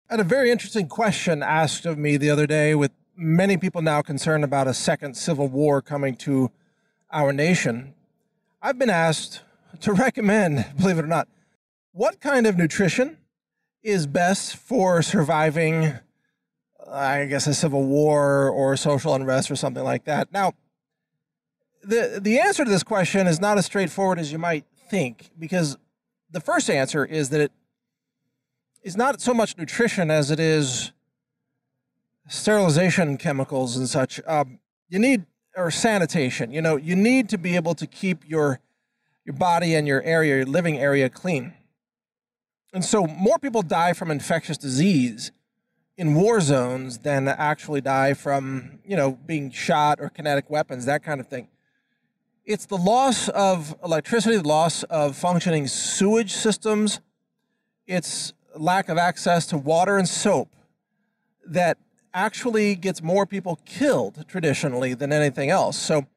I had a very interesting question asked of me the other day, with many people now concerned about a second civil war coming to our nation. I've been asked to recommend, believe it or not, what kind of nutrition is best for surviving, I guess, a civil war or social unrest or something like that. Now, the answer to this question is not as straightforward as you might think, because the first answer is that it is not so much nutrition as it is sterilization chemicals and such. You need, or sanitation. You need to be able to keep your body and your area, your living area, clean. And so more people die from infectious disease in war zones than actually die from, being shot or kinetic weapons, that kind of thing. It's the loss of electricity, the loss of functioning sewage systems. It's lack of access to water and soap that actually gets more people killed traditionally than anything else. So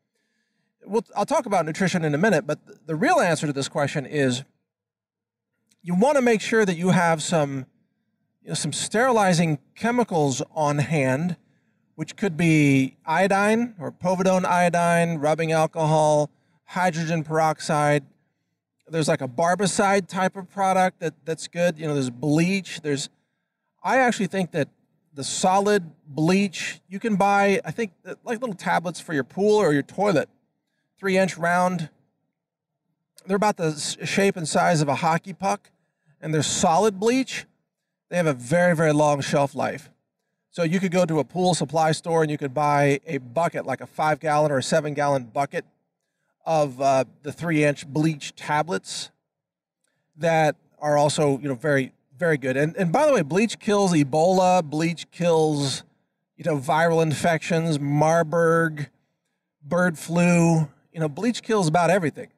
I'll talk about nutrition in a minute, but the real answer to this question is you want to make sure that you have some sterilizing chemicals on hand, which could be iodine or povidone iodine, rubbing alcohol, hydrogen peroxide. There's like a barbicide type of product that's good. There's bleach. I actually think that the solid bleach you can buy, I think, like little tablets for your pool or your toilet, 3-inch round. They're about the shape and size of a hockey puck, and they're solid bleach. They have a very, very long shelf life. So you could go to a pool supply store and you could buy a bucket, like a 5-gallon or a 7-gallon bucket of the 3-inch bleach tablets that are also, very, very good. And by the way, bleach kills Ebola. Bleach kills, viral infections, Marburg, bird flu. Bleach kills about everything.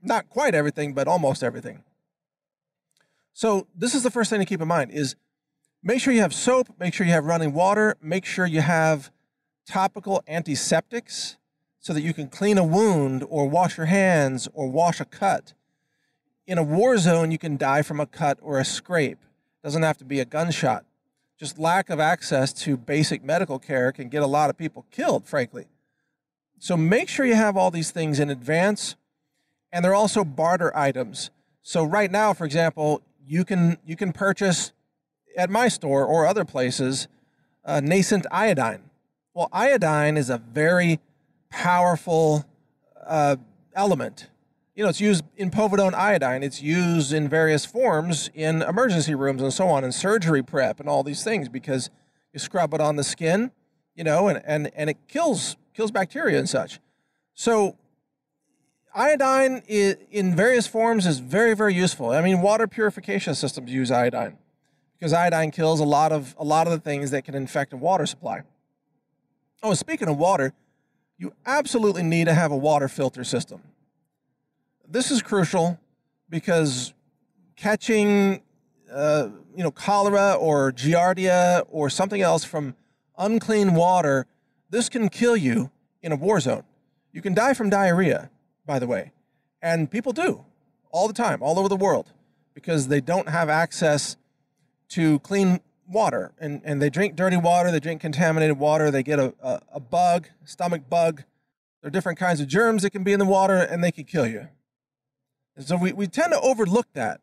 Not quite everything, but almost everything. So this is the first thing to keep in mind is make sure you have soap, make sure you have running water, make sure you have topical antiseptics so that you can clean a wound or wash your hands or wash a cut. In a war zone, you can die from a cut or a scrape. It doesn't have to be a gunshot. Just lack of access to basic medical care can get a lot of people killed, frankly. So make sure you have all these things in advance, and they're also barter items. So right now, for example, you can purchase at my store or other places nascent iodine. Well, iodine is a very powerful element. It's used in povidone iodine. It's used in various forms in emergency rooms and so on, and surgery prep and all these things, because you scrub it on the skin, and it kills bacteria and such. So iodine in various forms is very, very useful. I mean, water purification systems use iodine because iodine kills a lot of the things that can infect a water supply. Oh, speaking of water, you absolutely need to have a water filter system. This is crucial because catching, cholera or giardia or something else from unclean water, this can kill you in a war zone. You can die from diarrhea, by the way, and people do all the time, all over the world, because they don't have access to clean water, and they drink dirty water, they drink contaminated water, they get a bug, stomach bug. There are different kinds of germs that can be in the water, and they can kill you. And so we tend to overlook that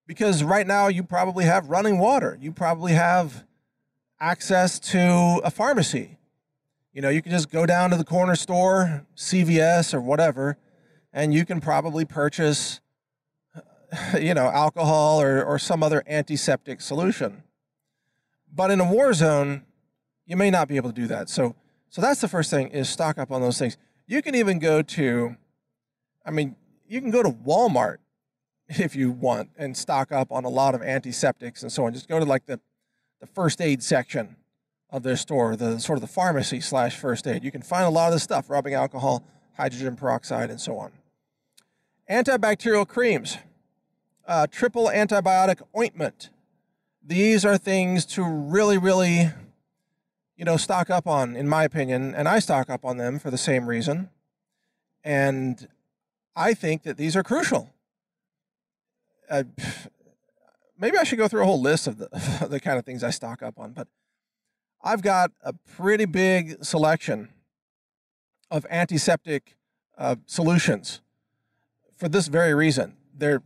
because right now you probably have running water. You probably have access to a pharmacy. You can just go down to the corner store, CVS or whatever, and you can probably purchase, alcohol or some other antiseptic solution. But in a war zone, you may not be able to do that. So that's the first thing, is stock up on those things. You can even go to, you can go to Walmart if you want and stock up on a lot of antiseptics and so on. Just go to like the first aid section of their store, the sort of the pharmacy / first aid. You can find a lot of this stuff, rubbing alcohol, hydrogen peroxide, and so on. Antibacterial creams, triple antibiotic ointment. These are things to really, really, stock up on, in my opinion, and I stock up on them for the same reason. And I think that these are crucial. maybe I should go through a whole list of the kind of things I stock up on, but I've got a pretty big selection of antiseptic solutions for this very reason. They're,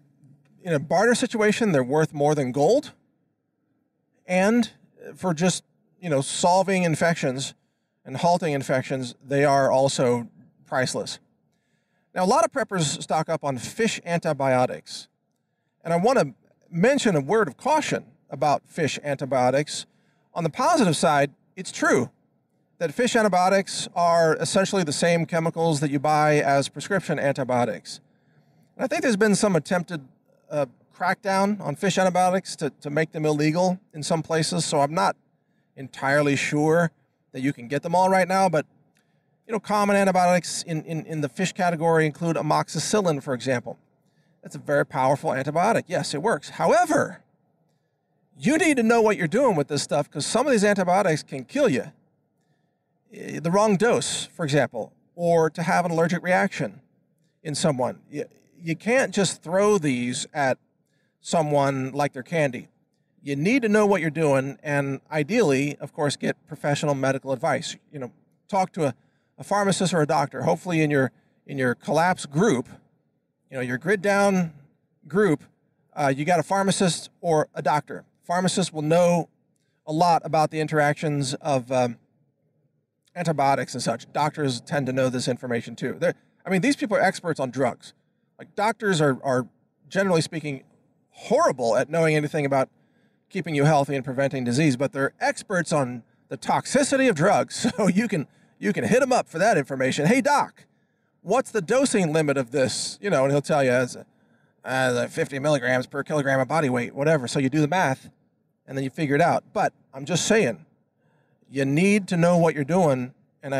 in a barter situation, they're worth more than gold. And for just, solving infections and halting infections, they are also priceless. Now, a lot of preppers stock up on fish antibiotics. And I want to mention a word of caution about fish antibiotics. On the positive side, it's true that fish antibiotics are essentially the same chemicals that you buy as prescription antibiotics. And I think there's been some attempted crackdown on fish antibiotics to make them illegal in some places, so I'm not entirely sure that you can get them all right now, but common antibiotics in the fish category include amoxicillin, for example. That's a very powerful antibiotic. Yes, it works. However, you need to know what you're doing with this stuff because some of these antibiotics can kill you. The wrong dose, for example, or to have an allergic reaction in someone. You can't just throw these at someone like they're candy. You need to know what you're doing and ideally, of course, get professional medical advice. Talk to a pharmacist or a doctor. Hopefully in your collapse group, your grid down group, you got a pharmacist or a doctor. Pharmacists will know a lot about the interactions of antibiotics and such. Doctors tend to know this information too. These people are experts on drugs. Like doctors are generally speaking horrible at knowing anything about keeping you healthy and preventing disease, but they're experts on the toxicity of drugs. So you can hit them up for that information. Hey doc, what's the dosing limit of this? And he'll tell you as 50 milligrams per kilogram of body weight, whatever. So you do the math and then you figure it out. But I'm just saying, you need to know what you're doing. And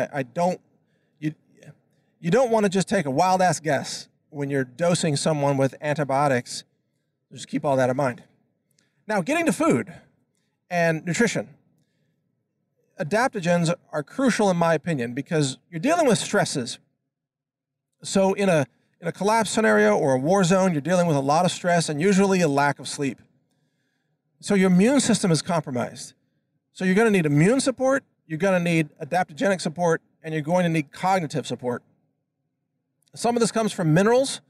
you don't want to just take a wild ass guess when you're dosing someone with antibiotics. Just keep all that in mind. Now, getting to food and nutrition. Adaptogens are crucial in my opinion because you're dealing with stresses. So in a collapse scenario or a war zone, you're dealing with a lot of stress and usually a lack of sleep. So your immune system is compromised. So you're going to need immune support, you're going to need adaptogenic support, and you're going to need cognitive support. Some of this comes from minerals,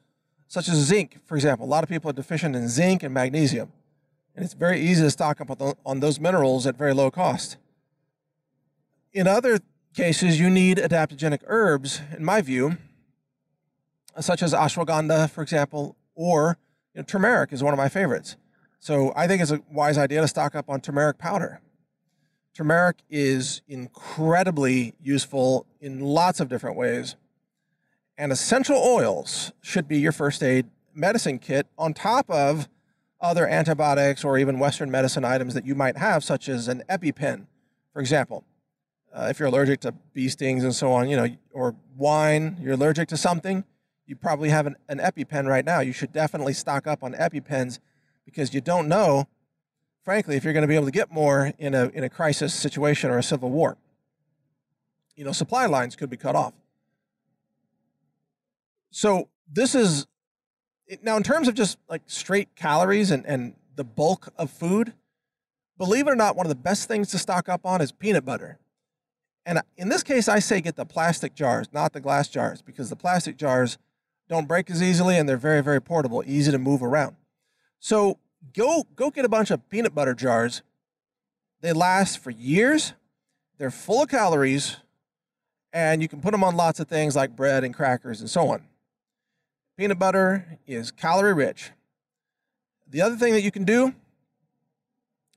such as zinc, for example. A lot of people are deficient in zinc and magnesium. And it's very easy to stock up on those minerals at very low cost. In other cases, you need adaptogenic herbs, in my view, such as ashwagandha, for example, or turmeric is one of my favorites. So I think it's a wise idea to stock up on turmeric powder. Turmeric is incredibly useful in lots of different ways. And essential oils should be your first aid medicine kit on top of other antibiotics or even Western medicine items that you might have, such as an EpiPen, for example. If you're allergic to bee stings and so on, or wine, you're allergic to something, you probably have an EpiPen right now. You should definitely stock up on EpiPens because you don't know, frankly, if you're going to be able to get more in a crisis situation or a civil war. Supply lines could be cut off. So this is, now in terms of just like straight calories and the bulk of food, believe it or not, one of the best things to stock up on is peanut butter. And in this case, I say get the plastic jars, not the glass jars, because the plastic jars don't break as easily and they're very, very portable, easy to move around. So go get a bunch of peanut butter jars. They last for years. They're full of calories, and you can put them on lots of things like bread and crackers and so on. Peanut butter is calorie rich. The other thing that you can do,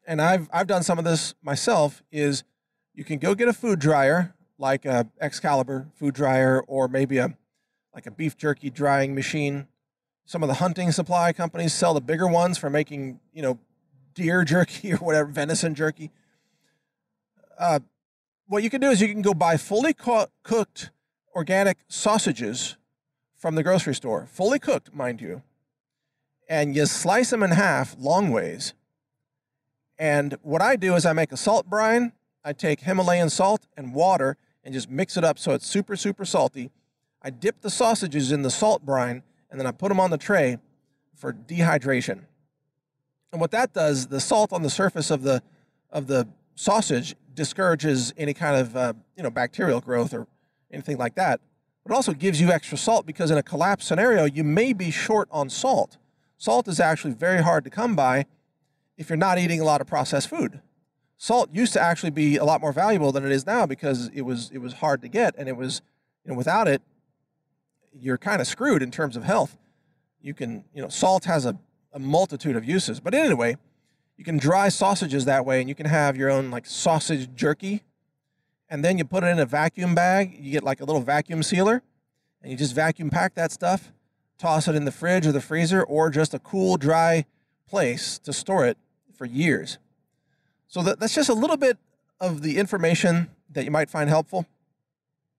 and I've done some of this myself, is you can go get a food dryer, like a Excalibur food dryer, or maybe like a beef jerky drying machine. Some of the hunting supply companies sell the bigger ones for making, deer jerky or whatever, venison jerky. What you can do is you can go buy fully cooked organic sausages from the grocery store, fully cooked, mind you, and you slice them in half long ways. And what I do is I make a salt brine. I take Himalayan salt and water and just mix it up so it's super, super salty. I dip the sausages in the salt brine, and then I put them on the tray for dehydration. And what that does, the salt on the surface of the sausage discourages any kind of bacterial growth or anything like that. But it also gives you extra salt because in a collapse scenario, you may be short on salt. Salt is actually very hard to come by if you're not eating a lot of processed food. Salt used to actually be a lot more valuable than it is now because it was hard to get, and it was, without it, you're kind of screwed in terms of health. You can, salt has a multitude of uses. But anyway, you can dry sausages that way, and you can have your own like sausage jerky, and then you put it in a vacuum bag. You get like a little vacuum sealer, and you just vacuum pack that stuff, toss it in the fridge or the freezer, or just a cool, dry place to store it for years. So that's just a little bit of the information that you might find helpful.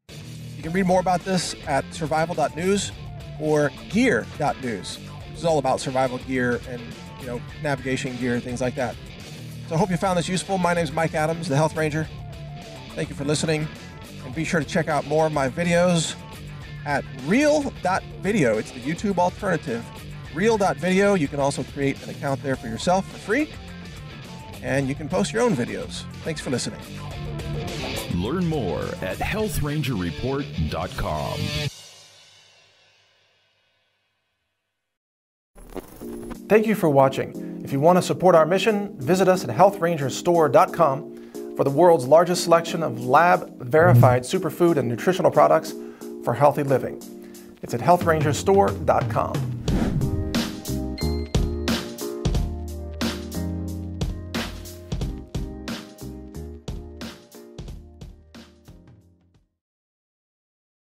You can read more about this at survival.news or gear.news. This is all about survival gear and navigation gear, things like that. So I hope you found this useful. My name is Mike Adams, the Health Ranger. Thank you for listening, and be sure to check out more of my videos at real.video. It's the YouTube alternative. Real.video. You can also create an account there for yourself for free, and you can post your own videos. Thanks for listening. Learn more at healthrangerreport.com. Thank you for watching. If you want to support our mission, visit us at healthrangerstore.com for the world's largest selection of lab-verified superfood and nutritional products for healthy living. It's at healthrangerstore.com.